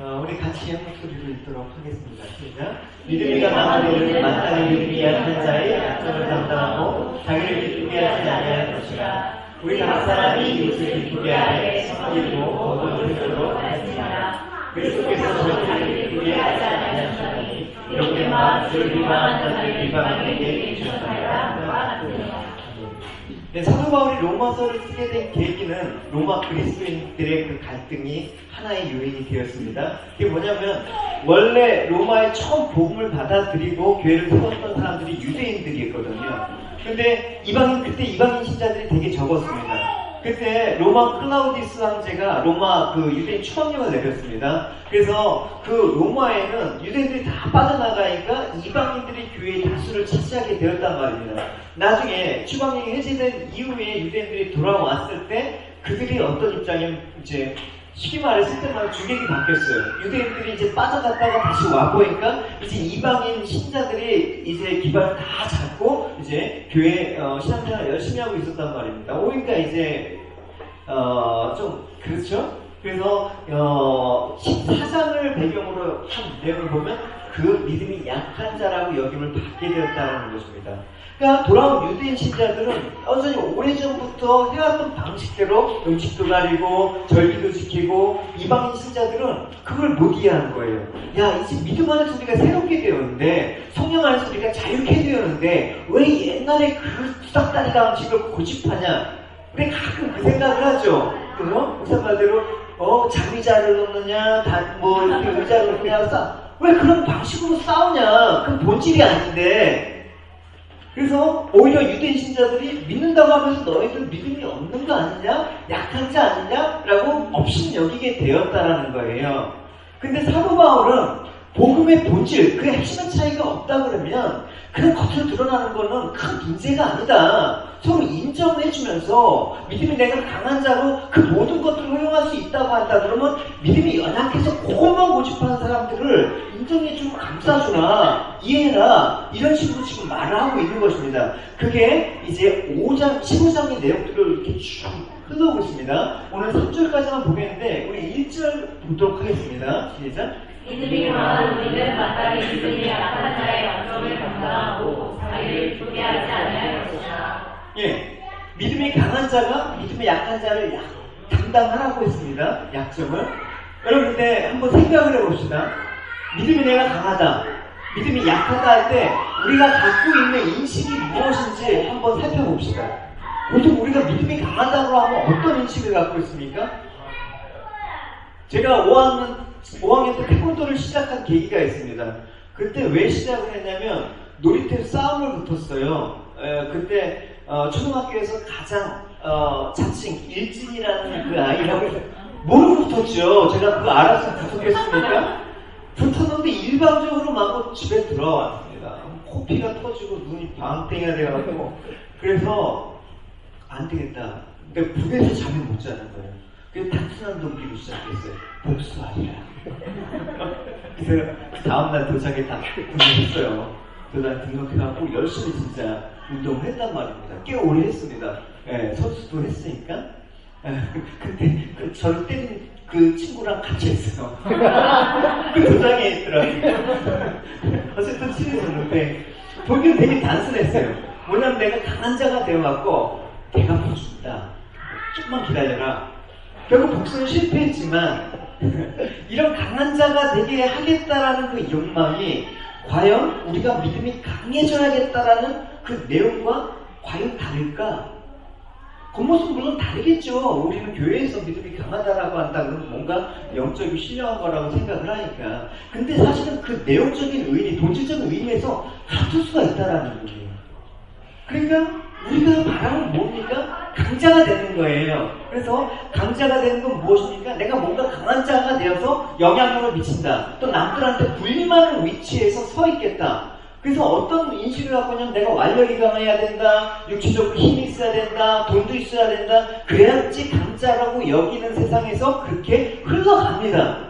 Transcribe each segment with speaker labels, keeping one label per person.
Speaker 1: 우리 같이 한 목소리로 읽도록 하겠습니다. 시작. 믿음이 강한 이는 마땅히 믿음이 약한 자의 약점을 담당하고 자기를 기쁘게 하지 아니할 것이라. 우리 각 사람이 이웃을 기쁘게 하되 성기고 모든 뜻으로 말씀하라. 그리스도께서 저희를 기쁘게 하지 아니하시나니 이렇게 마음을 비방한 자들을 비방하게 주셨나이다. 네, 사도 바울이 로마서를 쓰게 된 계기는 로마 그리스도인들의 그 갈등이 하나의 요인이 되었습니다. 그게 뭐냐면 원래 로마에 처음 복음을 받아들이고 교회를 세웠던 사람들이 유대인들이었거든요. 근데 그때 이방인 신자들이 되게 적었습니다. 그때 로마 클라우디스 황제가 로마 그 유대인 추방령을 내렸습니다. 그래서 그 로마에는 유대인들이 다 빠져나가니까 이방인들이 교회의 다수를 차지하게 되었단 말입니다. 나중에 추방령이 해제된 이후에 유대인들이 돌아왔을 때 그들이 어떤 입장이면 이제 쉽게 말했을 때만 주객이 바뀌었어요. 유대인들이 이제 빠져갔다가 다시 와보니까 이제 이방인 신자들이 이제 기반을 다 잡고 이제 교회 신앙생활 열심히 하고 있었단 말입니다. 오니까 이제 좀 그렇죠? 그래서 14장을 배경으로 한 내용을 보면 그 믿음이 약한 자라고 여김을 받게 되었다는 것입니다. 그러니까 돌아온 유대인 신자들은 여전히 오래전부터 해왔던 방식대로 음식도 가리고 절기도 지키고, 이방인 신자들은 그걸 못 이해하는 거예요. 야, 이제 믿음 안에서 우리가 새롭게 되었는데, 성령 안에서 우리가 자유케 되었는데 왜 옛날에 그 수닥다리 방식을 고집하냐. 우리 가끔 그 생각을 하죠. 목사 말대로 장의자를 놓느냐, 이렇게 의자를 놓느냐, 왜 그런 방식으로 싸우냐. 그건 본질이 아닌데. 그래서 오히려 유대인 신자들이 믿는다고 하면서 너희들 믿음이 없는 거 아니냐? 약한 자 아니냐? 라고 업신여기게 되었다라는 거예요. 근데 사도 바울은 복음의 본질, 그 핵심의 차이가 없다 그러면 그냥 겉으로 드러나는 거는 큰 문제가 아니다. 서로 인정해주면서 믿음이 내가 강한 자로 그 모든 것들을 허용할 수 있다고 한다 그러면 믿음이 연약해서 그것만 고집하는 사람들을 인정해주고 감싸주나 이해해라, 이런 식으로 지금 말을 하고 있는 것입니다. 그게 이제 5장, 15장의 내용들을 이렇게 쭉 흘러오고 있습니다. 오늘 3절까지만 보겠는데 우리 1절 보도록 하겠습니다. 시작.
Speaker 2: 믿음이 강한 우리는 마땅히 믿음이 약한 자의 약점을 감당하고 자기를 기쁘게 하지 아니할 것이라.
Speaker 1: 예, 믿음이 강한 자가 믿음이 약한 자를 담당하라고 했습니다. 약점을. 여러분, 근데 한번 생각을 해봅시다. 믿음이 내가 강하다, 믿음이 약하다 할 때 우리가 갖고 있는 인식이 무엇인지 한번 살펴봅시다. 보통 우리가 믿음이 강하다고 하면 어떤 인식을 갖고 있습니까? 제가 5학년 때 태권도를 시작한 계기가 있습니다. 그때 왜 시작을 했냐면 놀이터에서 싸움을 붙었어요. 그때 초등학교에서 가장 자칭 일진이라는 그 아이라고 해서 모르고 붙었죠. 제가 그거 알았으면 붙었겠습니까? 붙었는데 일방적으로 맞고 집에 들어왔습니다. 코피가 터지고 눈이 방땡이가 돼가지고, 그래서 안 되겠다. 그러니까 부대에서 잠을 못 자는 거예요. 그래서 단순한 동기로 시작했어요. 복수하리라. 그래서 그 다음날 도장에 다 등록했어요. 도장 등록해갖고 열심히 진짜 운동을 했단 말입니다. 꽤 오래 했습니다. 예, 선수도 했으니까. 근데 저를 때린 그 친구랑 같이 했어요. 그 도장에 있더라고요. 어쨌든 친해졌는데 보기엔 되게 단순했어요. 뭐냐면 내가 강한 자가 되어갖고 내가 보여준다, 조금만 기다려라. 결국 복수는 실패했지만 이런 강한 자가 되게 하겠다라는 그 욕망이 과연 우리가 믿음이 강해져야겠다라는 그 내용과 과연 다를까? 겉모습은 물론 다르겠죠. 우리는 교회에서 믿음이 강하다라고 한다 그러면 뭔가 영적이 신령한 거라고 생각을 하니까. 근데 사실은 그 내용적인 의미, 본질적인 의미에서 다툴 수가 있다라는 거예요. 그러니까 우리가 바라는 뭡니까? 강자가 되는 거예요. 그래서 강자가 되는 건 무엇입니까? 내가 뭔가 강한 자가 되어서 영향력을 미친다. 또 남들한테 군림하는 위치에서 서 있겠다. 그래서 어떤 인식을 갖고 있냐면 내가 완력이 강해야 된다, 육체적으로 힘이 있어야 된다, 돈도 있어야 된다, 그래야지 강자라고 여기는 세상에서 그렇게 흘러갑니다.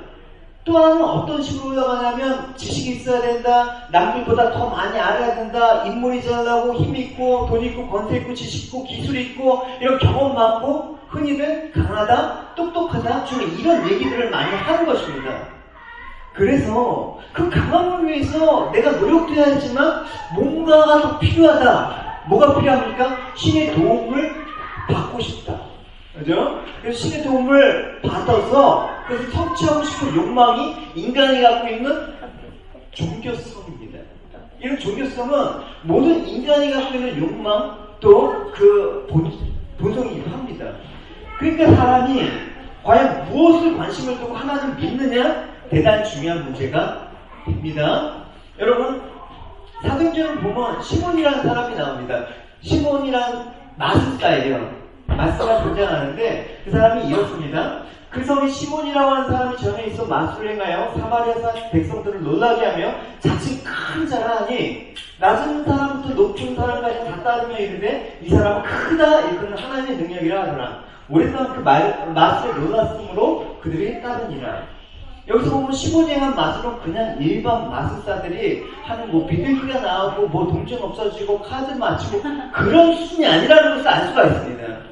Speaker 1: 또 하나는 어떤 식으로 흘러가냐면 지식이 있어야 된다, 남들보다 더 많이 알아야 된다, 인물이 잘나고 힘 있고 돈 있고 권세 있고 지식 있고 기술 있고 이런 경험 많고 흔히들 강하다, 똑똑하다 주로 이런 얘기들을 많이 하는 것입니다. 그래서 그 강함을 위해서 내가 노력도 해야지만 뭔가가 더 필요하다. 뭐가 필요합니까? 신의 도움을 받고 싶다. 그죠? 그래서 신의 도움을 받아서 그래서 성취하고 싶은 욕망이 인간이 갖고 있는 종교성입니다. 이런 종교성은 모든 인간이 갖고 있는 욕망 또 그 본성이기도 합니다. 그러니까 사람이 과연 무엇을 관심을 두고 하나님을 믿느냐? 대단히 중요한 문제가 됩니다. 여러분, 사도행전을 보면 시몬이라는 사람이 나옵니다. 시몬이란 마술사예요. 마술사가 등장하는데 그 사람이 이렇습니다. 그 성에 시몬이라고 하는 사람이 전에 있어 마술을 행하여 사마리아 백성들을 놀라게 하며 자칭 큰 자라 하니 낮은 사람부터 높은 사람까지 다 따르며 이르되 이 사람은 크다 이거는 하나님의 능력이라 하더라. 오랫동안 그 마술에 놀랐으므로 그들이 따르니라. 여기서 보면 시몬이 행한 마술은 그냥 일반 마술사들이 하는 뭐 비둘기가 나오고 뭐 동전 없어지고 카드 맞추고 그런 수준이 아니라는 것을 알 수가 있습니다.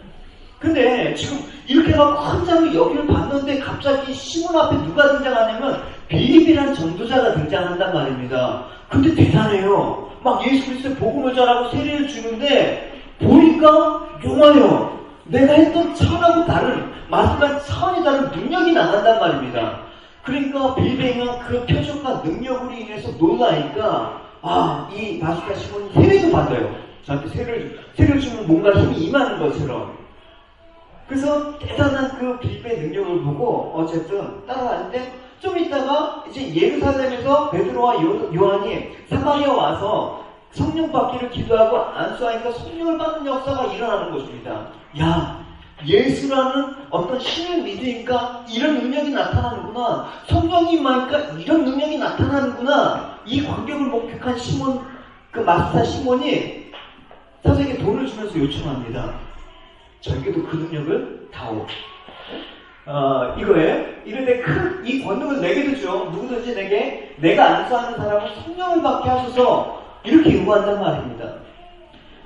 Speaker 1: 근데 지금 이렇게 막 큰 장이 여기를 봤는데 갑자기 시몬 앞에 누가 등장하냐면 빌립이라는 전도자가 등장한단 말입니다. 근데 대단해요. 막 예수 그리스도의 복음을 전하고 세례를 주는데 보니까 용하여 내가 했던 차원하고 다른 마술과 차원이 다른 능력이 나간단 말입니다. 그러니까 빌립의 그 표적과 능력으로 인해서 놀라니까 이 마술가 시몬이 세례도 받아요. 저한테 세례를 주면 뭔가 힘이 임하는 것처럼. 그래서 대단한 그 빌립의 능력을 보고 어쨌든 따라가는데 좀 있다가 이제 예루살렘에서 베드로와 요한이 사마리아 와서 성령 받기를 기도하고 안수하니까 성령을 받는 역사가 일어나는 것입니다. 야, 예수라는 어떤 신을 믿으니까 이런 능력이 나타나는구나. 성령이 임하니까 이런 능력이 나타나는구나. 이 광경을 목격한 시몬, 그 마술사 시몬이 사도에게 돈을 주면서 요청합니다. 저에게도 그 능력을 다오. 이거예요. 이런데 이 권능을 내게 주죠. 누구든지 내가 안수하는 사람은 성령을 받게 하셔서 이렇게 요구한단 말입니다.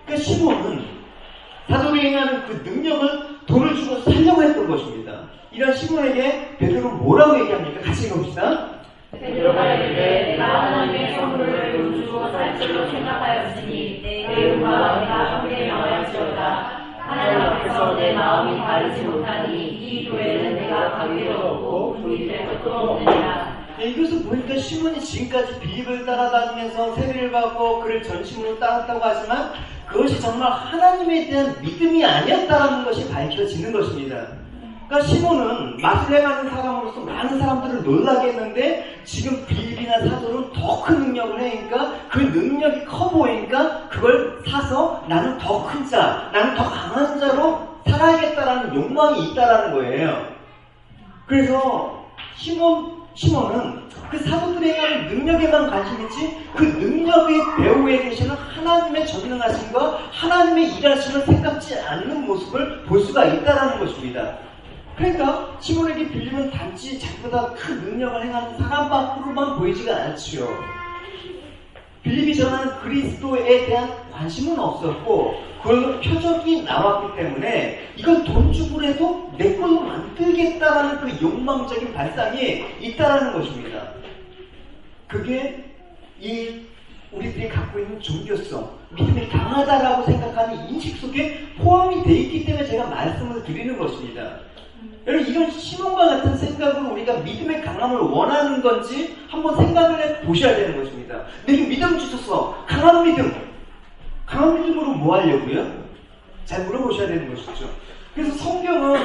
Speaker 1: 그러니까 시몬은 사도를 행하는 그 능력을 돈을 주고 살려고 했던 것입니다. 이런 시몬에게 베드로는 뭐라고 얘기합니까? 같이 읽어봅시다.
Speaker 2: 베드로가 이르되 내가 하나님의 선물을 돈 주고 살 줄로 생각하였으니 내 용과 내가 함께 명하였지어다. 하나님 앞에서 내 마음이 다르지 못하니 이 교회는 내가 관계도 없고 분이 될 것도 없느니라.
Speaker 1: 이것을 보니까 시몬이 지금까지 빌립을 따라다니면서 세례를 받고 그를 전심으로 따랐다고 하지만 그것이 정말 하나님에 대한 믿음이 아니었다는 것이 밝혀지는 것입니다. 그러니까 시몬은 마술을 행하는 사람으로서 많은 사람들을 놀라게 했는데 지금 빌립이나 사도는 더 큰 능력을 하니까 그 능력이 커 보이니까 그걸 사서 나는 더 큰 자, 나는 더 강한 자로 살아야겠다라는 욕망이 있다라는 거예요. 그래서 시몬은 그 사도들이 행하는 능력에만 관심 있지 그 능력의 배후에 계시는 하나님의 전능하심과 하나님의 일하심을 생각지 않는 모습을 볼 수가 있다는 것입니다. 그러니까 시몬에게 빌립은 단지 자기보다 큰 능력을 행하는 사람 밖으로만 보이지가 않지요. 빌립이 전하는 그리스도에 대한 관심은 없었고 그걸로 표적이 나왔기 때문에 이걸 돈 주고라도 내 걸로 만들겠다라는 그 욕망적인 발상이 있다라는 것입니다. 그게 우리들이 갖고 있는 종교성, 믿음이 강하다라고 생각하는 인식 속에 포함이 되어 있기 때문에 제가 말씀을 드리는 것입니다. 여러분 이런 시몬과 같은 생각으로 우리가 믿음의 강함을 원하는 건지 한번 생각을 해보셔야 되는 것입니다. 내게 믿음 주셨어. 강한 믿음. 강한 믿음으로 뭐 하려고요? 잘 물어보셔야 되는 것이죠. 그래서 성경은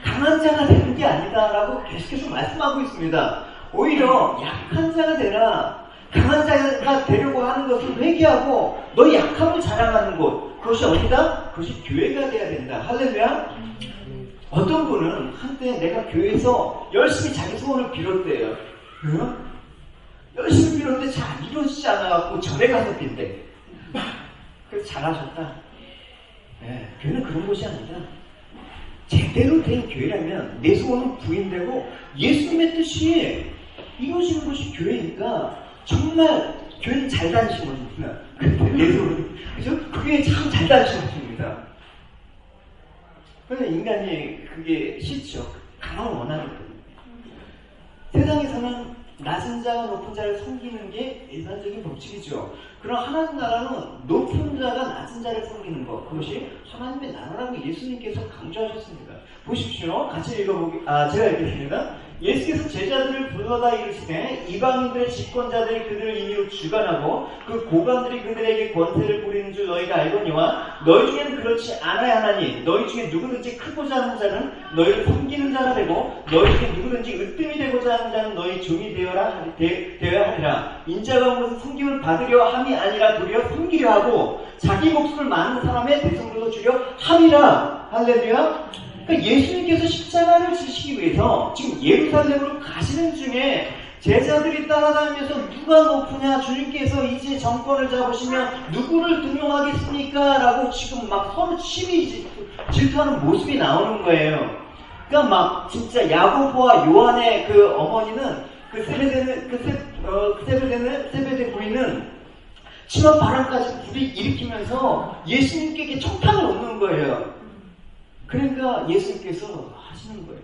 Speaker 1: 강한 자가 되는 게 아니다라고 계속해서 말씀하고 있습니다. 오히려 약한 자가 되라. 강한 자가 되려고 하는 것을 회개하고 너 약함을 자랑하는 곳. 그것이 어디다? 그것이 교회가 돼야 된다. 할렐루야. 어떤 분은 한때 내가 교회에서 열심히 자기 소원을 빌었대요. 응? 열심히 빌었는데 잘 이루어지지 않아갖고 절에 가서 빈대. 그래서 잘하셨다. 네, 교회는 그런 곳이 아니다. 제대로 된 교회라면 내 소원은 부인되고 예수님의 뜻이 이루어지는 것이 교회니까 정말 교회는 잘 다니시는 것입니다. 근데 내 소원은 그죠? 그게 참 잘 다니시는 것입니다. 그래서 인간이 그게 싫죠. 강함을 원하는 거예요. 세상에서는 낮은 자가 높은 자를 섬기는 게 일반적인 법칙이죠. 그럼 하나님 나라는 높은 자가 낮은 자를 섬기는 것, 그것이 하나님의 나라라고 예수님께서 강조하셨습니다. 보십시오. 같이 제가 읽겠습니다. 예수께서 제자들을 불러다 이르시되 이방인들의 집권자들이 그들을 임의로 주관하고 그 고관들이 그들에게 권세를 부리는 줄 너희가 알거니와 너희 중에는 그렇지 않아야 하나니 너희 중에 누구든지 크고자 하는 자는 너희를 섬기는 자가 되고 너희 중에 누구든지 으뜸이 되고자 하는 자는 너희 종이 되어야 하리라. 인자가 온 것은 섬김을 받으려 함이 아니라 도리어 섬기려 하고 자기 목숨을 많은 사람의 대성으로 주려 함이라. 할렐루야. 그러니까 예수님께서 십자가를 지시기 위해서 지금 예루살렘으로 가시는 중에 제자들이 따라다니면서 누가 높으냐, 주님께서 이제 정권을 잡으시면 누구를 등용하겠습니까? 라고 지금 막 서로 시비 질투하는 모습이 나오는 거예요. 그러니까 막 진짜 야고보와 요한의 그 어머니는 세베대 부인은 치마 바람까지 일으키면서 예수님께 청탁을 놓는 거예요. 그러니까 예수님께서 하시는 거예요.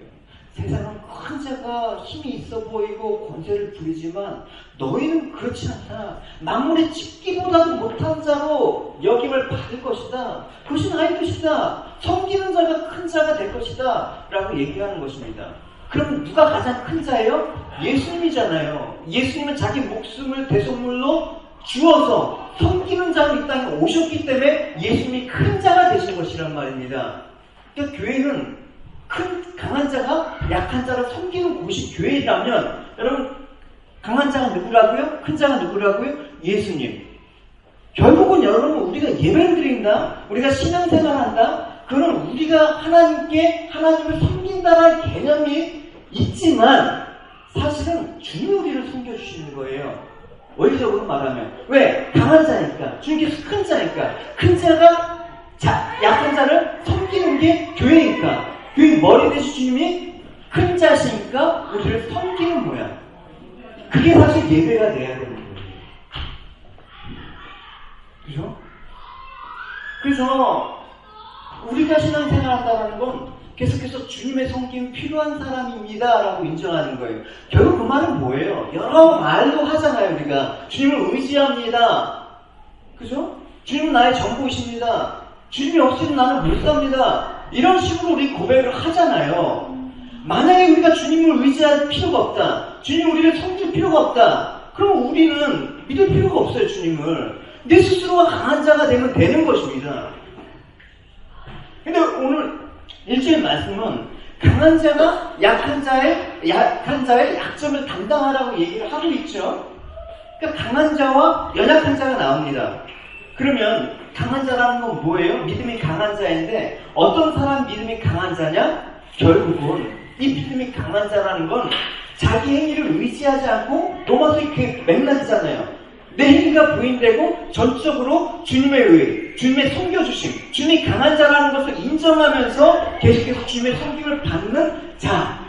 Speaker 1: 세상은 큰 자가 힘이 있어 보이고 권세를 부리지만 너희는 그렇지 않다. 만물의 집기보다도 못한 자로 여김을 받을 것이다. 그것이 나의 뜻이다. 섬기는 자가 큰 자가 될 것이다. 라고 얘기하는 것입니다. 그럼 누가 가장 큰 자예요? 예수님이잖아요. 예수님은 자기 목숨을 대속물로 주어서 섬기는 자로 이 땅에 오셨기 때문에 예수님이 큰 자가 되신 것이란 말입니다. 그러니까 교회는 강한 자가 약한 자를 섬기는 곳이 교회라면 여러분 강한 자가 누구라고요? 큰 자가 누구라고요? 예수님. 결국은 여러분 우리가 예배를 드린다, 우리가 신앙생활한다, 그건 우리가 하나님을 섬긴다는 개념이 있지만 사실은 주님이 우리를 섬겨주시는 거예요. 원리적으로 말하면. 왜? 강한 자니까. 주님께서 큰 자니까. 큰 자가 약한 자를 섬기는 게 교회니까. 교회 머리 대신 주님이 큰 자시니까 우리를 섬기는 모양. 그게 사실 예배가 돼야 되는 거예요. 그죠? 그래서 우리가 신앙생활 한다는 건 계속해서 주님의 섬김이 필요한 사람입니다 라고 인정하는 거예요. 결국 그 말은 뭐예요? 여러 말로 하잖아요. 우리가 주님을 의지합니다. 그죠? 주님은 나의 전부이십니다. 주님이 없이는 나는 못 삽니다. 이런 식으로 우리 고백을 하잖아요. 만약에 우리가 주님을 의지할 필요가 없다, 주님 우리를 섬길 필요가 없다, 그럼 우리는 믿을 필요가 없어요. 주님을 내 스스로가 강한 자가 되면 되는 것입니다. 근데 오늘 1절 말씀은 강한 자가 약한 자의 약점을 담당하라고 얘기를 하고 있죠. 그러니까 강한 자와 연약한 자가 나옵니다. 그러면 강한 자라는 건 뭐예요? 믿음이 강한 자인데 어떤 사람 믿음이 강한 자냐? 결국은 이 믿음이 강한 자라는 건 자기 행위를 의지하지 않고 로마서 이렇게 맥락이잖아요. 내 행위가 부인되고 전적으로 주님의 의, 주님의 섬겨주심, 주님이 강한 자라는 것을 인정하면서 계속해서 주님의 섬김을 받는 자,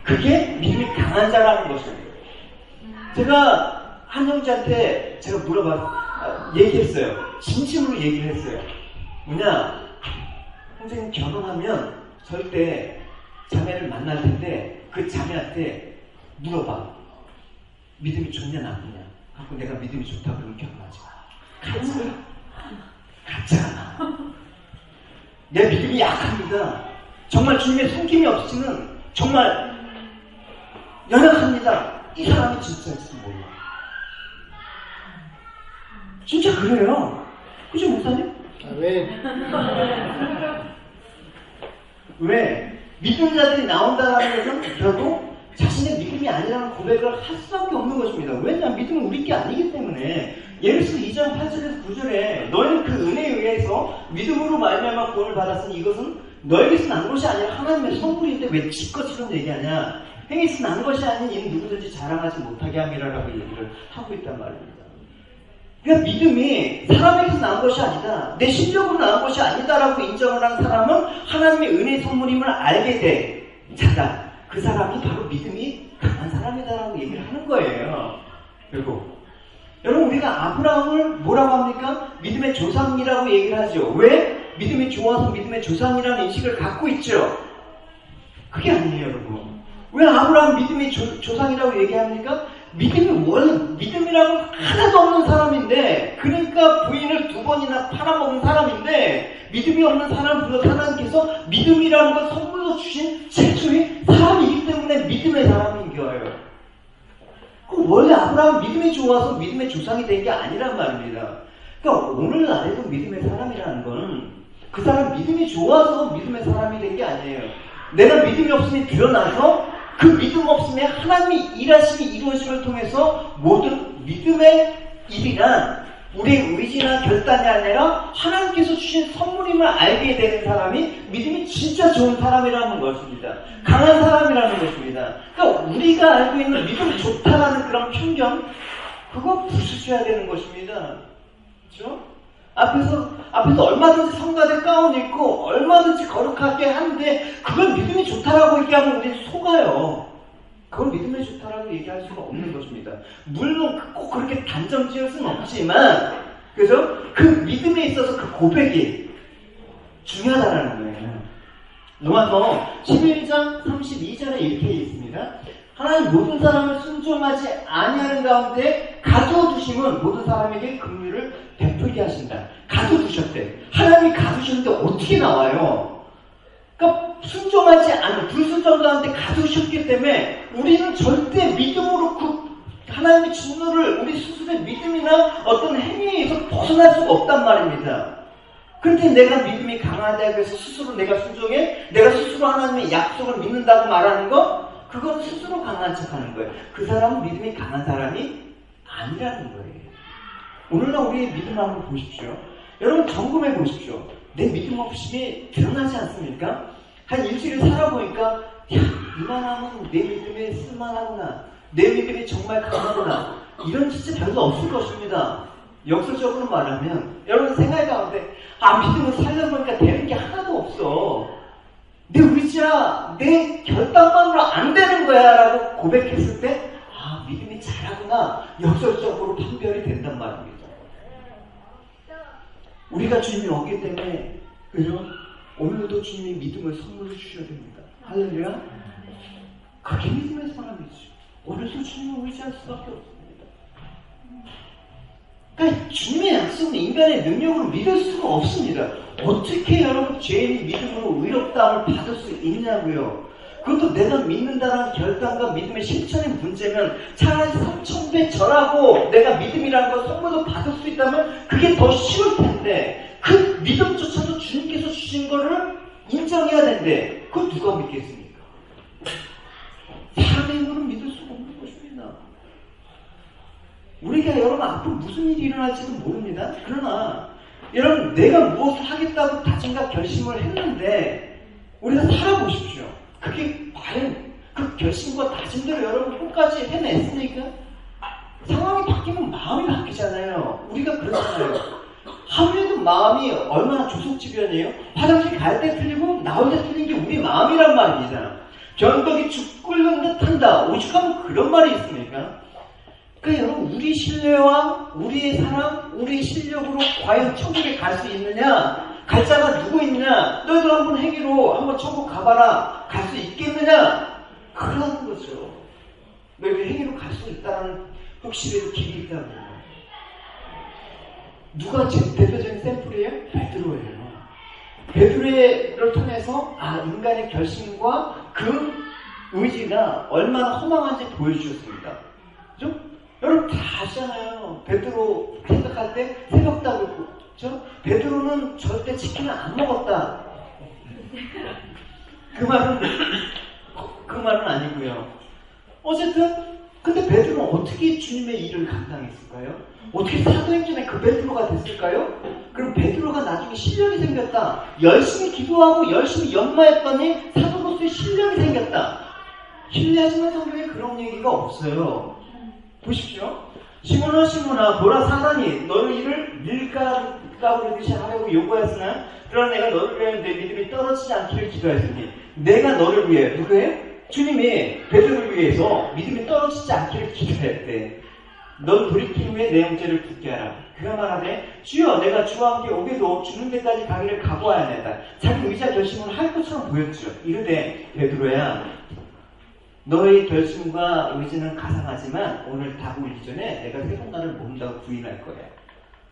Speaker 1: 그게 믿음이 강한 자라는 것입니다. 제가 한 형제한테 제가 얘기했어요. 진심으로 얘기를 했어요. 뭐냐, 선생님 결혼하면 절대 자매를 만날 텐데 그 자매한테 물어봐. 믿음이 좋냐 나쁘냐. 하고 내가 믿음이 좋다 그러면 결혼하지 마. 가짜가. 내 믿음이 약합니다. 정말 주님의 손김이 없이는 정말 연약합니다. 이 사람이 진짜일지도 몰라. 진짜 그래요. 그죠 목사님? 왜? 믿는 자들이 나온다는 것은 결국 자신의 믿음이 아니라는 고백을 할 수밖에 없는 것입니다. 왜냐하면 믿음은 우리 게 아니기 때문에. 예루서 2장 8절에서 9절에 너희는 그 은혜에 의해서 믿음으로 말미암아 구원을 받았으니 이것은 너에게서 난 것이 아니라 하나님의 선물인데 왜 지껏처럼 얘기하냐. 행위에서 난 것이 아닌 이는 누구든지 자랑하지 못하게 함이라라고 얘기를 하고 있단 말입니다. 그러니까 믿음이 사람에게서 난 것이 아니다, 내 실력으로 난 것이 아니다라고 인정을 한 사람은 하나님의 은혜의 선물임을 알게 돼 자다. 그 사람이 바로 믿음이 강한 사람이다라고 얘기를 하는 거예요. 그리고 여러분 우리가 아브라함을 뭐라고 합니까? 믿음의 조상이라고 얘기를 하죠. 왜? 믿음이 좋아서 믿음의 조상이라는 인식을 갖고 있죠. 그게 아니에요 여러분. 왜 아브라함 믿음의 조상이라고 얘기합니까?
Speaker 3: 믿음이 원래 믿음이라고 하나도 없는 사람인데, 그러니까 부인을 2번이나 팔아먹은 사람인데, 믿음이 없는 사람으로 하나님께서 믿음이라는 걸 선물로 주신 최초의 사람이기 때문에 믿음의 사람인 거예요. 원래 아브라함은 믿음이 좋아서 믿음의 조상이 된 게 아니란 말입니다. 그러니까 오늘날에도 믿음의 사람이라는 건 그 사람 믿음이 좋아서 믿음의 사람이 된 게 아니에요. 내가 믿음이 없음이 드러나서 그 믿음 없음에 하나님의 일하심이 이루어짐을 통해서 모든 믿음의 일이란 우리의 의지나 결단이 아니라 하나님께서 주신 선물임을 알게 되는 사람이 믿음이 진짜 좋은 사람이라는 것입니다. 강한 사람이라는 것입니다. 그러니까 우리가 알고 있는 믿음이 좋다라는 그런 편견, 그거 부수셔야 되는 것입니다. 그렇죠? 앞에서 얼마든지 성가대 가운 입고 얼마든지 거룩하게 하는데 그걸 믿음이 좋다라고 얘기하면 우리는 속아요. 그걸 믿음이 좋다라고 얘기할 수가 없는 것입니다. 물론 꼭 그렇게 단정 지을 수는 없지만, 그래서 그 믿음에 있어서 그 고백이 중요하다는 거예요. 로마서 11장 32절에 이렇게 있습니다. 하나님 모든 사람을 순종하지 아니하는 가운데 가두어두심은 모든 사람에게 긍휼을 베풀게 하신다. 가두어두셨대. 하나님이 가두셨는데 어떻게 나와요? 그러니까 순종하지 않은 불순종 가운데 가두셨기 때문에 우리는 절대 믿음으로 그 하나님의 진노를 우리 스스로의 믿음이나 어떤 행위에 의해서 벗어날 수가 없단 말입니다. 그런데 내가 믿음이 강하다고 해서 스스로 내가 순종해? 내가 스스로 하나님의 약속을 믿는다고 말하는 거? 그건 스스로 강한 척하는 거예요. 그 사람은 믿음이 강한 사람이 아니라는 거예요. 오늘날 우리의 믿음 한번 보십시오. 여러분 점검해 보십시오. 내 믿음 없이 드러나지 않습니까? 한 일주일 살아보니까 야, 이만하면 내 믿음이 쓸만하구나. 내 믿음이 정말 강하구나. 이런 진짜 별로 없을 것입니다. 역설적으로 말하면 여러분 생각해 가운데 믿음을 살려보니까 되는 게 하나도 없어. 내 의지야, 내 결단만으로 안 되는 거야 라고 고백했을 때 믿음이 잘하구나. 역설적으로 판별이 된단 말입니다. 우리가 주님이 없기 때문에 그죠? 오늘도 주님이 믿음을 선물로 주셔야 됩니다. 할렐루야. 그게 믿음의 사람이죠. 오늘도 주님을 의지할 수밖에 없습니다. 그러니까 주님의 약속은 인간의 능력으로 믿을 수가 없습니다. 어떻게 여러분 죄인이 믿음으로 의롭다함을 받을 수 있냐고요. 그것도 내가 믿는다는 결단과 믿음의 실천의 문제면 차라리 3000배 절하고 내가 믿음이라는 걸 선물로 받을 수 있다면 그게 더 쉬울 텐데, 그 믿음조차도 주님께서 주신 거를 인정해야 되는데 그걸 누가 믿겠습니까? 사람의 힘으로는 믿을 수가 없는 것입니다. 우리가 여러분 앞으로 무슨 일이 일어날지도 모릅니다. 그러나 여러분 내가 무엇을 하겠다고 다짐과 결심을 했는데 우리가 살아보십시오. 그게 과연 그 결심과 다짐대로 여러분 끝까지 해냈으니까? 상황이 바뀌면 마음이 바뀌잖아요. 우리가 그렇잖아요. 하루에도 마음이 얼마나 조속지변이에요? 화장실 갈 때 틀리고 나올 때 틀린 게 우리 마음이란 말입니다. 변덕이 죽 끓는 듯 한다. 오죽하면 그런 말이 있습니까? 그러니까 여러분 우리 신뢰와 우리의 사랑, 우리의 실력으로 과연 천국에 갈 수 있느냐? 갈 자가 누구 있느냐? 너희들 한번 행위로 한번 천국 가봐라. 갈 수 있겠느냐? 그러는 거죠. 너희들 행위로 갈 수 있다는 혹시라도 길이 있다고요. 누가 제 대표적인 샘플이에요? 베드로예요. 베드로를 통해서 인간의 결심과 그 의지가 얼마나 허망한지 보여주셨습니다. 그죠? 여러분 다 아시잖아요. 베드로 생각할 때 새벽다고 했고, 그죠? 베드로는 절대 치킨을 안 먹었다. 그 말은 아니고요. 어쨌든 근데 베드로는 어떻게 주님의 일을 감당했을까요? 어떻게 사도행전에 그 베드로가 됐을까요? 그럼 베드로가 나중에 실력이 생겼다. 열심히 기도하고 열심히 연마했더니 사도로서의 실력이 생겼다. 신뢰하지만 성경에 그런 얘기가 없어요. 보십시오. 시몬아 보라 사단이 너를 이를 밀가부르듯이 하려고 요구하였으나 그러나 내가 너를 위하여 내 믿음이 떨어지지 않기를 기도하였으니 내가 너를 위해 누구예요? 주님이 베드로를 위해서 믿음이 떨어지지 않기를 기도했대. 넌 돌이킨 후에 내 형제를 붙게 하라. 그가 말하되 주여 내가 주와 함께 오게도 죽는 데까지 가기를 각오하였나이다. 자기 의자 결심을 할 것처럼 보였죠. 이르되 베드로야 너의 결심과 의지는 가상하지만 오늘 다 울기 전에 내가 세번간을 모른다고 부인할 거야.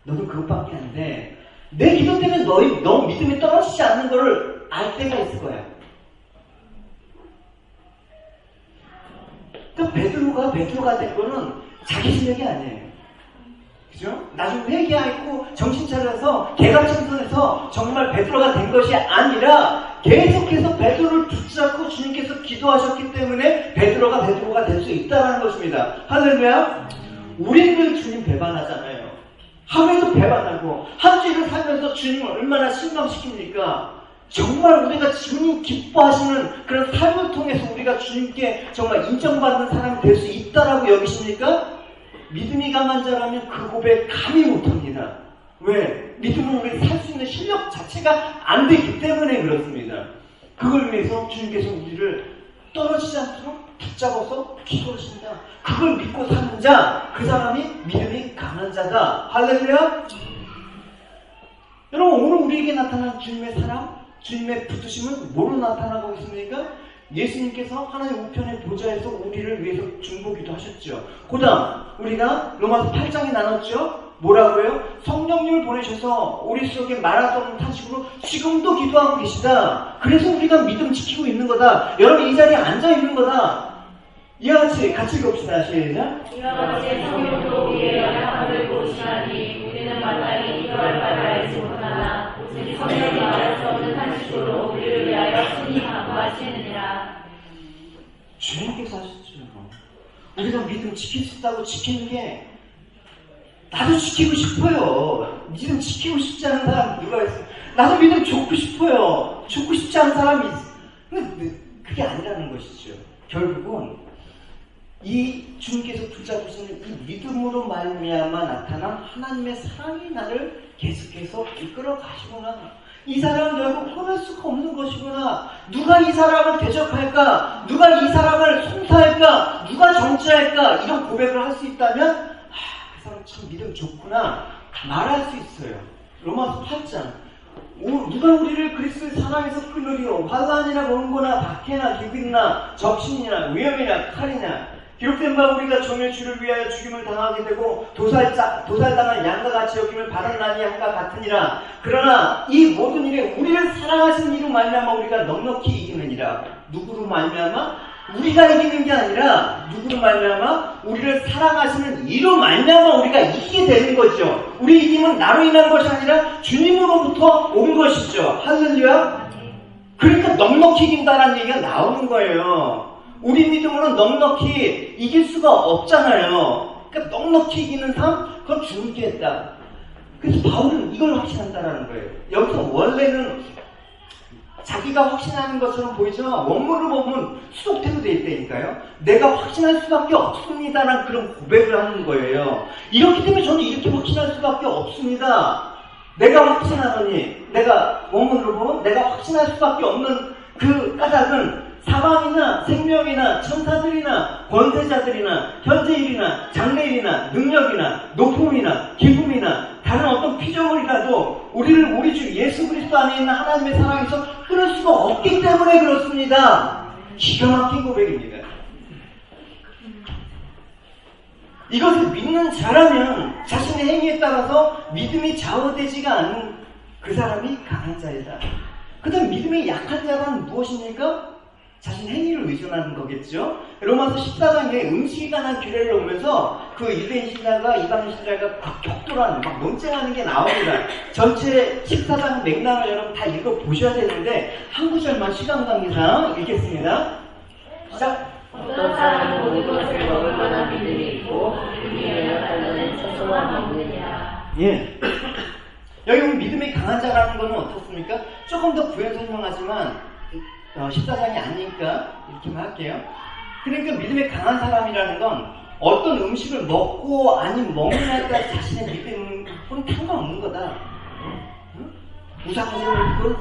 Speaker 3: 너는 그것밖에 안 돼. 내 기도 때문에 너 믿음이 떨어지지 않는 걸 알 때가 있을 거야. 그러니까 베드로가 된 거는 자기 실력이 아니에요. 그죠? 나중에 회개하고 정신 차려서 개각천선해서 정말 베드로가 된 것이 아니라 계속해서 베드로를 붙잡고 주님께서 기도하셨기 때문에 베드로가 될 수 있다는 것입니다. 할렐루야. 우리는 주님 배반하잖아요. 하루에도 배반하고 한 주일을 살면서 주님을 얼마나 실망시킵니까? 정말 우리가 주님 기뻐하시는 그런 삶을 통해서 우리가 주님께 정말 인정받는 사람이 될 수 있다라고 여기십니까? 믿음이 강한 자라면 그 고백 감히 못합니다. 왜? 믿음은 우리 살 수 있는 실력 자체가 안 되기 때문에 그렇습니다. 그걸 위해서 주님께서 우리를 떨어지지 않도록 붙잡아서 기도하신다. 그걸 믿고 사는 자, 그 사람이 믿음이 강한 자다. 할렐루야. 여러분, 오늘 우리에게 나타난 주님의 사랑, 주님의 붙으심은 뭐로 나타나고 있습니까? 예수님께서 하나님 우편의 보좌에서 우리를 위해서 중보기도 하셨죠. 그 다음 우리가 로마서 8장에 나눴죠. 뭐라고요? 성령님을 보내셔서 우리 속에 말할 수 없는 탄식으로 지금도 기도하고 계시다. 그래서 우리가 믿음 지키고 있는 거다. 여러분 이 자리에 앉아 있는 거다. 이와 같이 읽읍시다. 시작.
Speaker 2: 이와 같이 성령도 우리의 연약함을 보시나니 우리는 마땅히 기도할 바를 알지 못하나 오직 성령이 말할 수 없는 탄식으로 우리를 위하여 친히 간구하시느니라.
Speaker 3: 주님께서 하셨죠. 우리가 믿음 지킬 수 있다고 지키는 게 나도 지키고 싶어요. 믿음 지키고 싶지 않은 사람 누가 있어요? 나도 믿음 줬고 싶어요. 줬고 싶지 않은 사람이 있어요. 근데 그게 아니라는 것이죠. 결국은 이 주님께서 붙잡으시는 이 믿음으로 말미암아 나타난 하나님의 사랑이 나를 계속해서 이끌어 가시구나. 이 사람은 결국 끊을 수가 없는 것이구나. 누가 이 사람을 대적할까? 누가 이 사람을 송사할까? 누가 정치할까? 이런 고백을 할 수 있다면 그 사람 참 믿음 좋구나 말할 수 있어요. 로마서 8장 누가 우리를 그리스도의 사랑에서 끊으리요? 환난이나 번거나 박해나 기근이나 적신이나 위험이나 칼이냐 기록된 바 우리가 종의 주를 위하여 죽임을 당하게 되고 도살당한 양과 같이 여김을 받은 날이 한과 같으니라. 그러나 이 모든 일에 우리를 사랑하시는 이로 말미암아 우리가 넉넉히 이기느니라. 누구로 말미암아? 우리가 이기는 게 아니라 누구로 말미암아? 우리를 사랑하시는 이로 말미암아 우리가 이기게 되는 거죠. 우리 이김은 나로 인한 것이 아니라 주님으로부터 온 것이죠. 할렐루야. 그러니까 넉넉히 이긴다라는 얘기가 나오는 거예요. 우리 믿음으로는 넉넉히 이길 수가 없잖아요. 그러니까 넉넉히 이기는 삶? 그건 주님께 했다. 그래서 바울은 이걸 확신한다라는 거예요. 여기서 원래는 자기가 확신하는 것처럼 보이죠? 원문을 보면 수동태로 되어 있다니까요. 내가 확신할 수밖에 없습니다라는 그런 고백을 하는 거예요. 이렇기 때문에 저는 이렇게 확신할 수밖에 없습니다. 내가 확신하노니, 내가 원문으로 보면 내가 확신할 수밖에 없는 그 까닭은 사망이나 생명이나 천사들이나 권세자들이나 현재일이나 장래일이나 능력이나 높음이나 기쁨이나 다른 어떤 피조물이라도 우리를 우리 주 예수 그리스도 안에 있는 하나님의 사랑에서 끊을 수가 없기 때문에 그렇습니다. 기가 막힌 고백입니다. 이것을 믿는 자라면 자신의 행위에 따라서 믿음이 좌우되지가 않은 그 사람이 강한 자이다. 그 다음 믿음이 약한 자란 무엇입니까? 자신 행위를 의존하는 거겠죠. 로마서 14장에 음식에 관한 규례를 오면서 그 유대인 신자가 이방인 신자가 격돌하는 막 논쟁하는 게 나옵니다. 전체 14장 맥락을 여러분 다 읽어보셔야 되는데 한 구절만 시간 관계상 읽겠습니다. 시작.
Speaker 2: 어떤 사람은 모든 것을 먹을 만한 믿음이 있고 믿음이 연약하다는 소소한 믿음이야.
Speaker 3: 예. 여기 보면 믿음이 강한 자라는 것은 어떻습니까? 조금 더 부연 설명하지만 14장이 아니니까 이렇게만 할게요. 그러니까 믿음이 강한 사람이라는 건 어떤 음식을 먹고 아니면 먹느냐에 따라 자신의 믿음은 상관없는 거다. 무상무상을 그건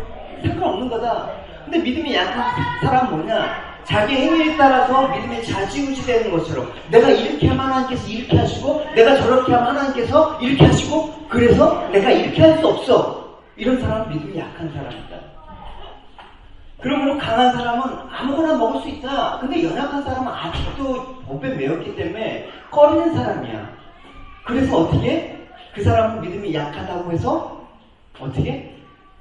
Speaker 3: 상관없는 거다. 근데 믿음이 약한 사람은 뭐냐? 자기 행위에 따라서 믿음이 좌지우지 되는 것처럼 내가 이렇게 하면 하나님께서 이렇게 하시고 내가 저렇게 하면 하나님께서 이렇게 하시고 그래서 내가 이렇게 할 수 없어. 이런 사람은 믿음이 약한 사람이다. 그러므로 강한 사람은 아무거나 먹을 수 있다. 근데 연약한 사람은 아직도 법에 매였기 때문에 꺼리는 사람이야. 그래서 어떻게? 그 사람은 믿음이 약하다고 해서 어떻게?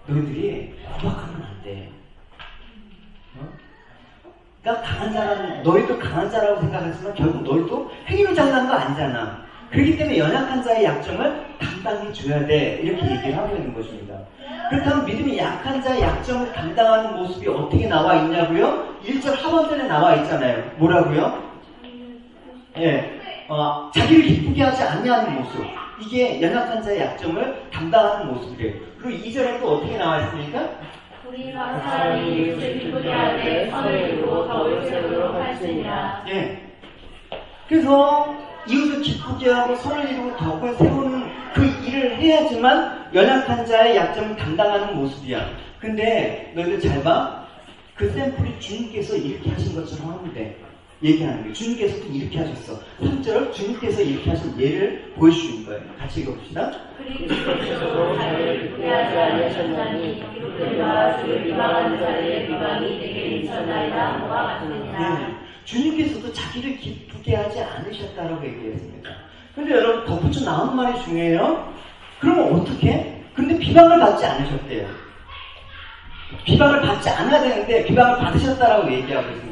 Speaker 3: 너희들이 구박하면 안 돼. 그러니까 강한 자라는, 너희도 강한 자라고 생각했지만 결국 너희도 행위로 잘난 거 아니잖아. 그렇기 때문에 연약한 자의 약점을 담당해 줘야 돼. 이렇게 얘기를 하고 있는 것입니다. 그렇다면 믿음이 약한 자의 약점을 감당하는 모습이 어떻게 나와 있냐고요? 1절 하반절에 나와 있잖아요. 뭐라고요? 예, 자기를 기쁘게 하지 않냐는 모습. 이게 연약한 자의 약점을 담당하는 모습이래요. 그리고 2절에 또 어떻게 나와 있습니까?
Speaker 2: 우리 각 사람이 이웃을 기쁘게 하되 선을 이루고 덕을 세우도록 할지니라.
Speaker 3: 예. 그래서 이웃을 기쁘게 하고 선을 이루고 덕을 세우는 그 일을 해야지만 연약한 자의 약점을 담당하는 모습이야. 근데 너희들 잘 봐. 그 샘플이 주님께서 이렇게 하신 것처럼 하면 돼. 얘기하는 거예요. 주님께서도 이렇게 하셨어. 3절 주님께서 이렇게 하신 예를 보여주신 거예요. 같이 읽어봅시다.
Speaker 2: 그리스도께서도 자기를 기쁘게 하지 않으셨나니 기록된바 주를 비방하는 자들의 비방이 내게 미쳤나이다 하와 같으니라.
Speaker 3: 주님께서도 자기를 기쁘게 하지 않으셨다라고 얘기했습니다. 근데 여러분 덧붙여 나오는 말이 중요해요. 그러면 어떻게? 근데 비방을 받지 않으셨대요. 비방을 받지 않아야 되는데 비방을 받으셨다라고 얘기하고 있습니다.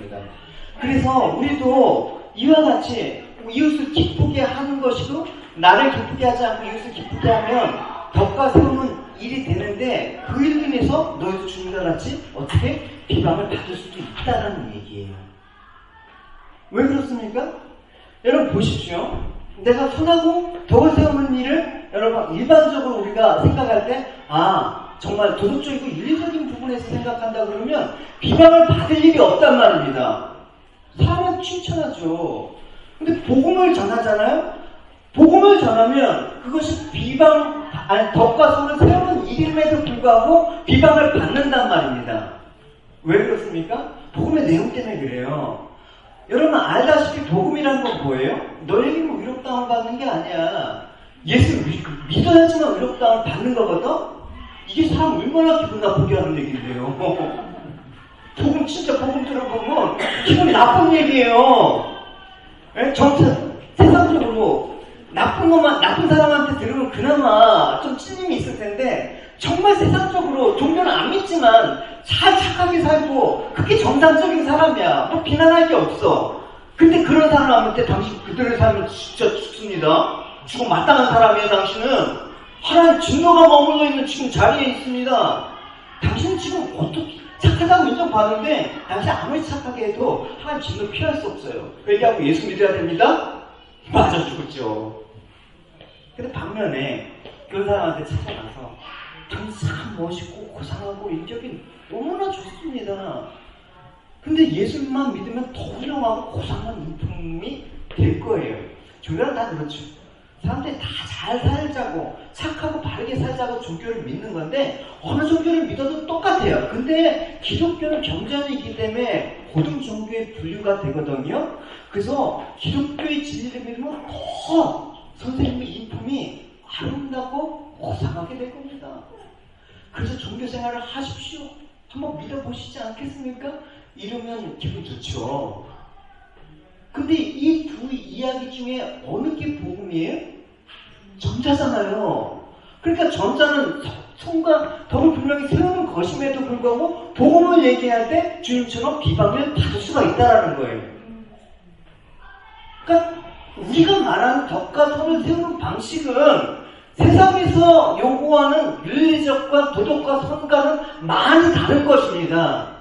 Speaker 3: 그래서 우리도 이와 같이 이웃을 기쁘게 하는 것이고 나를 기쁘게 하지 않고 이웃을 기쁘게 하면 덕과 세우는 일이 되는데 그 일로 인해서 너희도 주님과 같이 어떻게 비방을 받을 수도 있다는 얘기예요. 왜 그렇습니까? 여러분 보십시오. 내가 선하고 덕을 세우는 일을 여러분 일반적으로 우리가 생각할 때 정말 도덕적이고 윤리적인 부분에서 생각한다 그러면 비방을 받을 일이 없단 말입니다. 사람은 칭찬하죠. 근데 복음을 전하잖아요. 복음을 전하면 그것이 덕과 선을 세우는 일임에도 불구하고 비방을 받는단 말입니다. 왜 그렇습니까? 복음의 내용 때문에 그래요. 여러분 알다시피 복음이라는 건 뭐예요? 너에게는 위로다운을 받는 게 아니야. 예수를 믿어야지만 위로다운을 받는 거거든? 이게 사람 얼마나 기분 나쁘게 하는 얘기인데요. 복음 진짜 복음 들어보면 기분 나쁜 얘기예요. 세상적으로 나쁜 사람한테 들으면 그나마 좀 찔림이 있을 텐데 정말 세상적으로 종교는 안 믿지만 착하게 살고 그게 정상적인 사람이야. 뭐 비난할 게 없어. 근데 그런 사람한테 당신 그들의 삶은 진짜 죽습니다. 죽음 마땅한 사람이에요. 당신은 하나님 진노가 머물러 있는 지금 자리에 있습니다. 당신은 지금 어떻게 착하다고 인정받는데 당신 아무리 착하게 해도 하나님 진노 피할 수 없어요. 그 얘기하고 예수 믿어야 됩니다? 맞아 죽었죠. 근데 반면에 그 사람한테 찾아가서 당신 참 멋있고 고상하고 인격이 너무나 좋습니다. 근데 예수만 믿으면 더 훌륭하고 고상한 인품이 될 거예요. 교회는 다 그렇죠. 사람들이 다 잘 살자고 착하고 바르게 살자고 종교를 믿는 건데 어느 종교를 믿어도 똑같아요. 근데 기독교는 경전이 있기 때문에 고등 종교의 분류가 되거든요. 그래서 기독교의 진리를 믿으면 더 선생님의 인품이 아름답고 고상하게 될 겁니다. 그래서 종교 생활을 하십시오. 한번 믿어보시지 않겠습니까? 이러면 기분 좋죠. 근데 이 두 이야기 중에 어느 게 복음이에요? 전자잖아요. 그러니까 전자는 손과 덕을 분명히 세우는 것임에도 불구하고 복음을 얘기할 때 주님처럼 비방을 받을 수가 있다는 거예요. 그러니까 우리가 말하는 덕과 선을 세우는 방식은 세상에서 요구하는 윤리적과 도덕과 선과는 많이 다른 것입니다.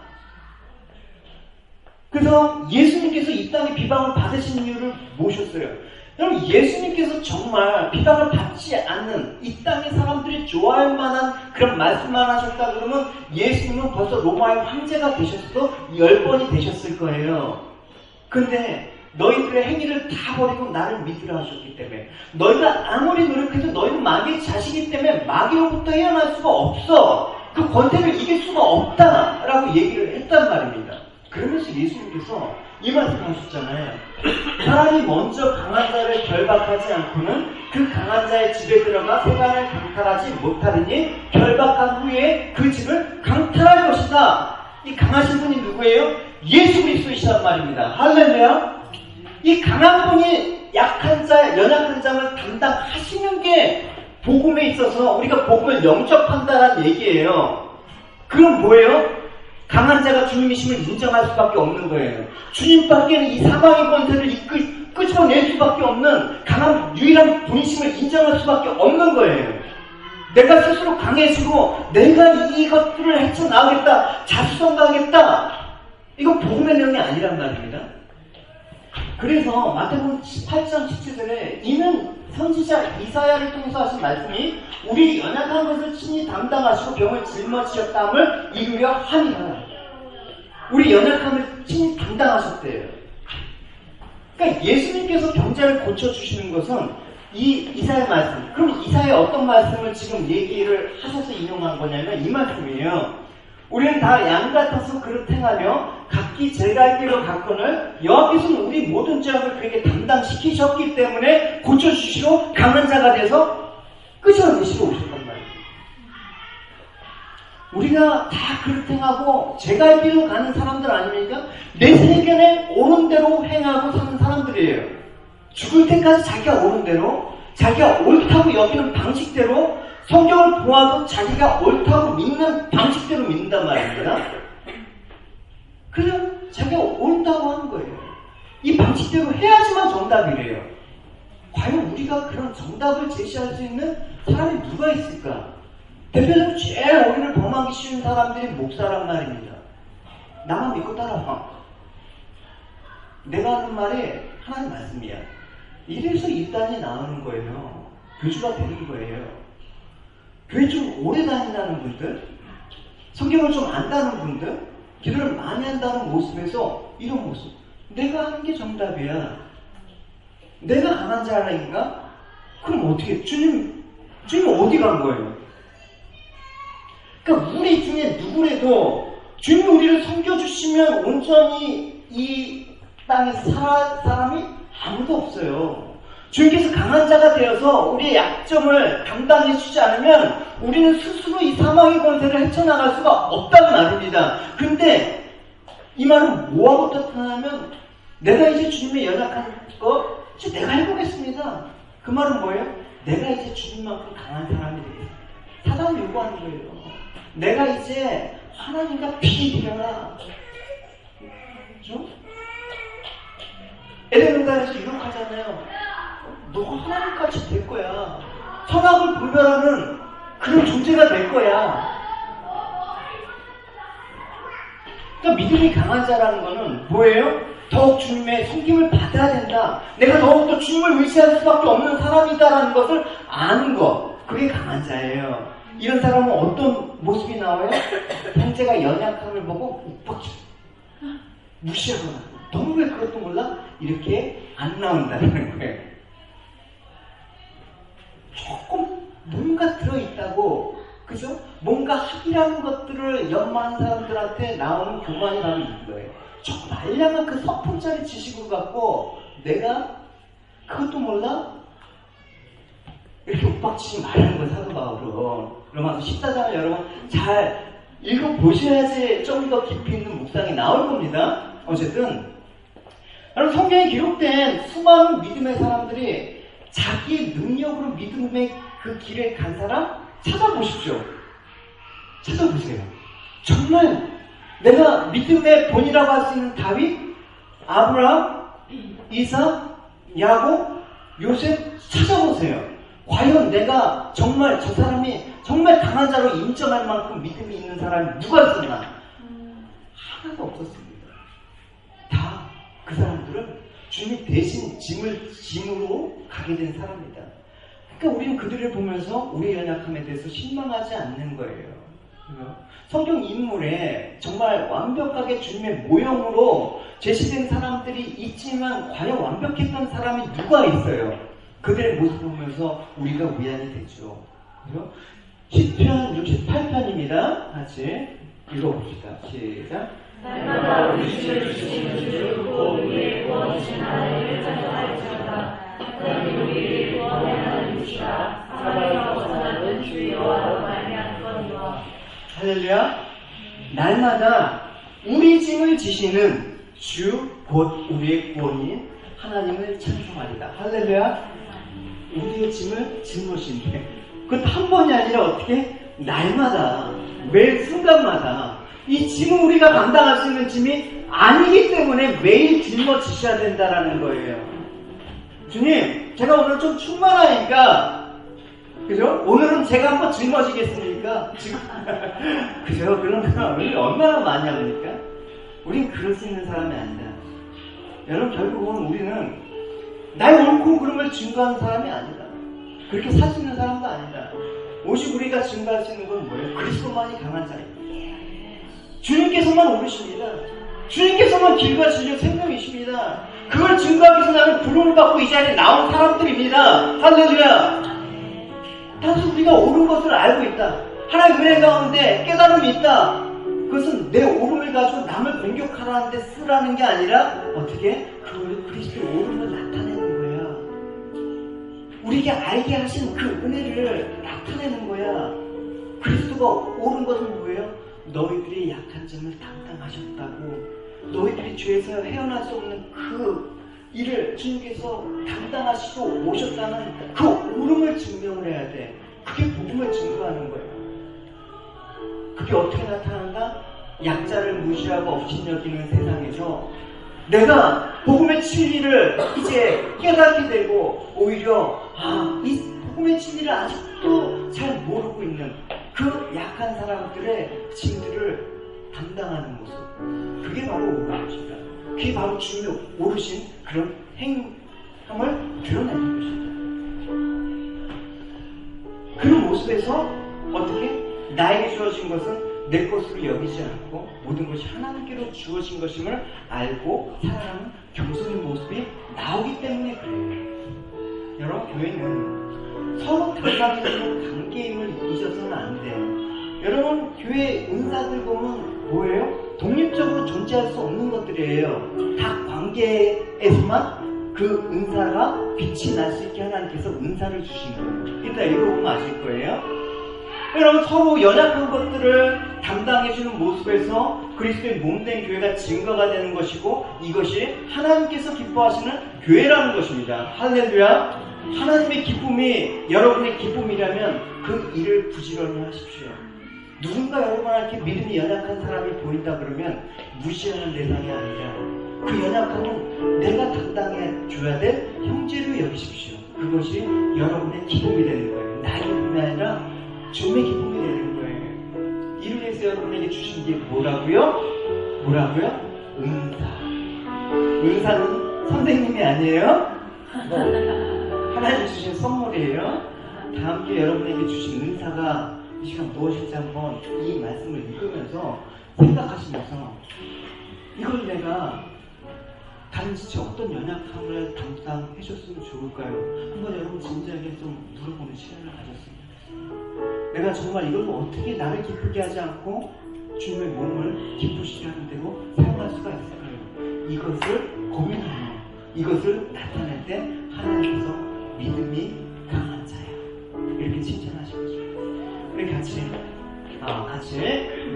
Speaker 3: 그래서 예수님께서 이 땅에 비방을 받으신 이유를 모셨어요. 여러분 예수님께서 정말 비방을 받지 않는 이 땅의 사람들이 좋아할 만한 그런 말씀만 하셨다 그러면 예수님은 벌써 로마의 황제가 되셨어도 10번이 되셨을 거예요. 근데 너희들의 행위를 다 버리고 나를 믿으라 하셨기 때문에 너희가 아무리 노력해도 너희는 마귀의 자식이기 때문에 마귀로부터 헤어날 수가 없어. 그 권세를 이길 수가 없다라고 얘기를 했단 말입니다. 그러면서 예수님께서 이 말씀 하셨잖아요. 사람이 먼저 강한 자를 결박하지 않고는 그 강한 자의 집에 들어가 세간을 강탈하지 못하리니 결박한 후에 그 집을 강탈할 것이다. 이 강하신 분이 누구예요? 예수 그리스도이시란 말입니다. 할렐루야. 이 강한 분이 약한 자, 연약한 자를 담당하시는 게 복음에 있어서 우리가 복음을 영접한다는 얘기예요. 그럼 뭐예요? 강한 자가 주님이심을 인정할 수밖에 없는 거예요. 주님밖에는 이 사망의 권세를 끄집어낼 수밖에 없는 강한 유일한 분이심을 인정할 수밖에 없는 거예요. 내가 스스로 강해지고 내가 이것들을 헤쳐나가겠다, 자수성가하겠다, 이건 복음의 내용이 아니란 말입니다. 그래서 마태복음 18장 17절에 이는 선지자 이사야를 통해서 하신 말씀이 우리 연약한 것을 친히 담당하시고 병을 짊어지셨다함을 이루려 함이라. 우리 연약함을 친히 담당하셨대요. 그러니까 예수님께서 병자를 고쳐주시는 것은 이 이사야 말씀. 그럼 이사야 어떤 말씀을 지금 얘기를 하셔서 인용한 거냐면 이 말씀이에요. 우리는 다 양 같아서 그릇 행하며 각기 제 갈 길로 갔거늘 여호와께서는 우리 모든 죄악을 그에게 담당시키셨기 때문에 고쳐주시러 강한 자가 돼서 끄집어내시러 오셨단 말이에요. 우리가 다 그릇 행하고 제 갈 길로 가는 사람들 아닙니까? 내 세견에 옳은 대로 행하고 사는 사람들이에요. 죽을 때까지 자기가 옳은 대로, 자기가 옳다고 여기는 방식대로, 성경을 보아도 자기가 옳다고 믿는 방식대로 믿는단 말입니다. 그냥 자기가 옳다고 하는 거예요. 이 방식대로 해야지만 정답이래요. 과연 우리가 그런 정답을 제시할 수 있는 사람이 누가 있을까? 대표적으로 제일 오리를 범하기 쉬운 사람들이 목사란 말입니다. 나만 믿고 따라와. 내가 하는 말이 하나님 말씀이야. 이래서 일단이 나오는 거예요. 교주가 되는 거예요. 교회 좀 오래 다닌다는 분들, 성경을 좀 안다는 분들, 기도를 많이 한다는 모습에서 이런 모습. 내가 하는 게 정답이야. 내가 강한 자라니까? 그럼 어떻게? 주님은 어디 간 거예요? 그러니까 우리 중에 누구라도 주님이 우리를 섬겨주시면 온전히 이 땅에 살 사람이 아무도 없어요. 주님께서 강한 자가 되어서 우리의 약점을 감당해 주지 않으면 우리는 스스로 이 사망의 권세를 헤쳐나갈 수가 없다는 말입니다. 근데 이 말은 뭐하고 뜻하냐면 내가 이제 주님의 연약한 거 이제 내가 해보겠습니다. 그 말은 뭐예요? 내가 이제 주님만큼 강한 사람이 되겠습니다. 사단이 요구하는 거예요. 내가 이제 하나님과 비교하라. 그죠? 에덴동산에서 이렇게 하잖아요. 너가 하나님같이 될 거야. 선악을 분별하는 그런 존재가 될 거야. 그러니까 믿음이 강한 자라는 거는 뭐예요? 더욱 주님의 섬김을 받아야 된다. 내가 더욱더 주님을 의지할 수밖에 없는 사람이다라는 것을 아는 것. 그게 강한 자예요. 이런 사람은 어떤 모습이 나와요? 형제가 연약함을 보고 욱박지 무시하거나 너무 왜 그것도 몰라? 이렇게 안 나온다는 거예요. 조금 뭔가 들어있다고, 그죠? 뭔가 학이라는 것들을 연마한 사람들한테 나오는 교만이 바로 있는 거예요. 조금 알량한 그 서푼짜리 지식을 갖고 내가 그것도 몰라? 이렇게 욱박치지 말라는 걸 사도 바울은. 로마서 14장을 여러분 잘 읽어보셔야지 좀 더 깊이 있는 묵상이 나올 겁니다. 어쨌든 여러분 성경에 기록된 수많은 믿음의 사람들이 자기 능력으로 믿음의 그 길에 간 사람 찾아보십시오. 찾아보세요. 정말 내가 믿음의 본이라고 할 수 있는 다윗, 아브라함, 이삭, 야곱, 요셉 찾아보세요. 과연 내가 정말 저 사람이 정말 강한 자로 인정할 만큼 믿음이 있는 사람이 누가 있었나? 하나도 없었습니다. 다 그 사람들은 주님이 대신 짐으로 가게 된 사람입니다. 그러니까 우리는 그들을 보면서 우리의 연약함에 대해서 실망하지 않는 거예요. 성경 인물에 정말 완벽하게 주님의 모형으로 제시된 사람들이 있지만 과연 완벽했던 사람이 누가 있어요? 그들의 모습을 보면서 우리가 위안이 되죠. 그래서 시편 68편입니다. 같이 읽어봅시다. 시작.
Speaker 2: 날마다 우리 주를 주시는 주 곧 우리의 구원이신 하나님을 찬양하리로다. 하나님 우리를 구원의 하나님이시라. 사방에서 벗어나는 주 여호와로 말미암거니와.
Speaker 3: 할렐루야. 날마다 우리 짐을 지시는 주 곧 우리의 구원인 하나님을 찬송하리다. 할렐루야. 우리의 짐을 짊어지는데 그것도 한 번이 아니라 어떻게 날마다 매 순간마다 이 짐은 우리가 감당할 수 있는 짐이 아니기 때문에 매일 짊어지셔야 된다라는 거예요. 주님, 제가 오늘 좀 충만하니까, 그죠? 오늘은 제가 한번 짊어지겠습니까? 지금, 그죠? 그러면 우리 얼마나 많이 합니까? 우린 그럴 수 있는 사람이 아니다. 여러분, 결국은 우리는 나의 옳고 그름을 증거하는 사람이 아니다. 그렇게 살 수 있는 사람도 아니다. 오직 우리가 증거할 수 있는 건 뭐예요? 그리스도만이 강한 자입니다. 주님께서만 오르십니다. 주님께서만 길과 진리 생명이십니다. 그걸 증거하기 위해서 나는 부름을 받고 이 자리에 나온 사람들입니다. 할렐루야. 단순 우리가 옳은 것을 알고 있다. 하나님의 은혜 가운데 깨달음이 있다. 그것은 내 옳음을 가지고 남을 공격하라는 데 쓰라는 게 아니라 어떻게? 그 그리스도의 옳음을 나타내는 거야. 우리에게 알게 하신 그 은혜를 나타내는 거야. 그리스도가 옳은 것은 뭐예요? 너희들이 약한 점을 담당하셨다고. 너희들이 죄에서 헤어날 수 없는 그 일을 주님께서 담당하시고 오셨다는 그 옳음을 증명을 해야 돼. 그게 복음을 증거하는 거예요. 그게 어떻게 나타난다? 약자를 무시하고 업신여기는 세상에서 내가 복음의 진리를 이제 깨닫게 되고 오히려 이 복음의 진리를 아직도 잘 모르고 있는 그 약한 사람들의 짐들을 담당하는 모습, 그게 바로 옳음이다. 그게 바로 주님의 오르신 그런 행함을 드러내는 것이다. 그런 모습에서 어떻게? 나에게 주어진 것은 내 것으로 여기지 않고 모든 것이 하나님께로 주어진 것임을 알고 살아가는 겸손의 모습이 나오기 때문에 그래요. 여러분, 교회는 서로 담당해주는 관계임을 잊어서는 안 돼요. 여러분, 교회 은사들 보면 뭐예요? 독립적으로 존재할 수 없는 것들이에요. 각 관계에서만 그 은사가 빛이 날 수 있게 하나님께서 은사를 주신 거예요. 이따 읽어보면 아실 거예요. 여러분, 서로 연약한 것들을 담당해주는 모습에서 그리스도의 몸된 교회가 증거가 되는 것이고, 이것이 하나님께서 기뻐하시는 교회라는 것입니다. 할렐루야. 하나님의 기쁨이 여러분의 기쁨이라면 그 일을 부지런히 하십시오. 누군가 여러분한테 믿음이 연약한 사람이 보인다 그러면 무시하는 대상이 아니라 그 연약함은 내가 담당해 줘야 될 형제로 여기십시오. 그것이 여러분의 기쁨이 되는 거예요. 나의 기쁨이 아니라 주님의 기쁨이 되는 거예요. 이를 위해서 여러분에게 주신 게 뭐라고요? 뭐라고요? 은사. 은사는 선생님이 아니에요? 하나님 주신 선물이에요. 다음 주에 여러분에게 주신 은사가 이 시간 무엇인지 한번 이 말씀을 읽으면서 생각하시면서 이걸 내가 단지 어떤 연약함을 담당해 줬으면 좋을까요? 한번 여러분 진지하게 좀 물어보는 시간을 가졌습니다. 내가 정말 이걸 어떻게 나를 기쁘게 하지 않고 주님의 몸을 기쁘시게 하는 대로 사용할 수가 있을까요? 이것을 고민하며 이것을 나타낼 때 하나님께서 믿음이 강한 자야, 이렇게 칭찬하시고 싶어요. 우리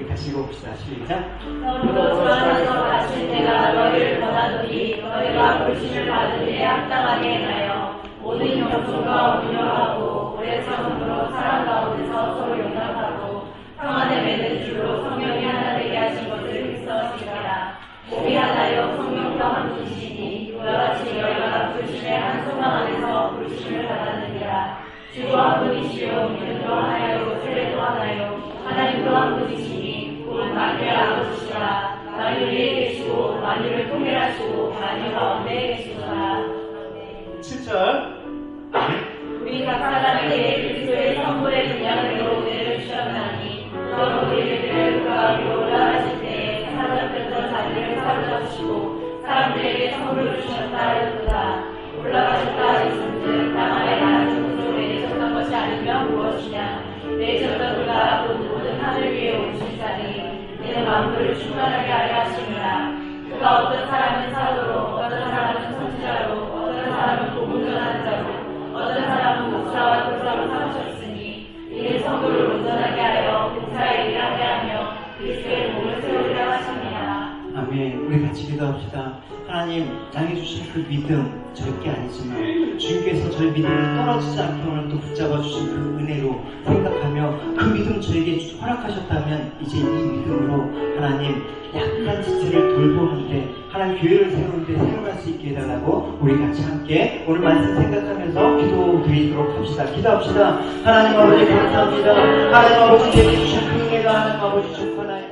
Speaker 3: 같이 읽어봅시다. 시작.
Speaker 2: 너로 주안에서 가신 내가 너희를 권하노니 너희가 불신을 받은 일에 합당하게 행하여 모든 겸손과 온유하고 오래 참음으로 사랑 가운데서 서로 용납하고 평안에 맺는 줄로 성령이 하나 되게 하신 것을 그리스도시니라. 몸이 하나여 성령과 한 분이시니 이와 같이 너희가 불신의 한 소망 안에서 불신을 받았느니라. 주도 한 분이시요 믿음도 하나요 세례도 하나요 하나님도 한 분이시니 곧 만유의 아버지시라. 만유 위에 계시고 만유를 통일하시고 만유 가운데 계시구나.
Speaker 3: 7절.
Speaker 2: 우리 각 사람에게 그리스도의 선물의 분량으로 은혜를 주셨나니 또 우리들을 그가 위로 올라가실 때에 사로잡혔던 자리를 사로잡으시고 사람들에게 선물을 주셨다 하였도다. 올라가셨다 하였은즉 땅아래 가라진 곳으로 내리셨던 것이 아니면 무엇이냐. 내리셨던 그가 곧 모든 하늘 위에 오르신 자리 이는 만물을 충만하게 하려 하시니라. 그가 어떤 사람은 사도로 어떤 사람은 선지자로 어떤 사람은 복음 전하는 자로 어떤 사람은 목사와 교사로 삼으셨으니 이는 성도를 온전하게 하여 봉사에 일하게 하며 그리스도의 몸을 세우리라 하십니다.
Speaker 3: 하나님 나에게 주신 그 믿음 절대 아니지만 주님께서 저희 믿음을 떨어지지 않게 오늘 또 붙잡아 주신 그 은혜로 생각하며 그 믿음 저에게 허락하셨다면 이제 이 믿음으로 하나님 약한 지체를 돌보는데 하나님 교회를 세우는데 사용할 수 있게 해달라고 우리 같이 함께 오늘 말씀 생각하면서 기도드리도록 합시다. 기도합시다. 하나님 아버지 감사합니다. 하나님 아버지 제게 주신 그 은혜가 하나님 아버지 주 하나님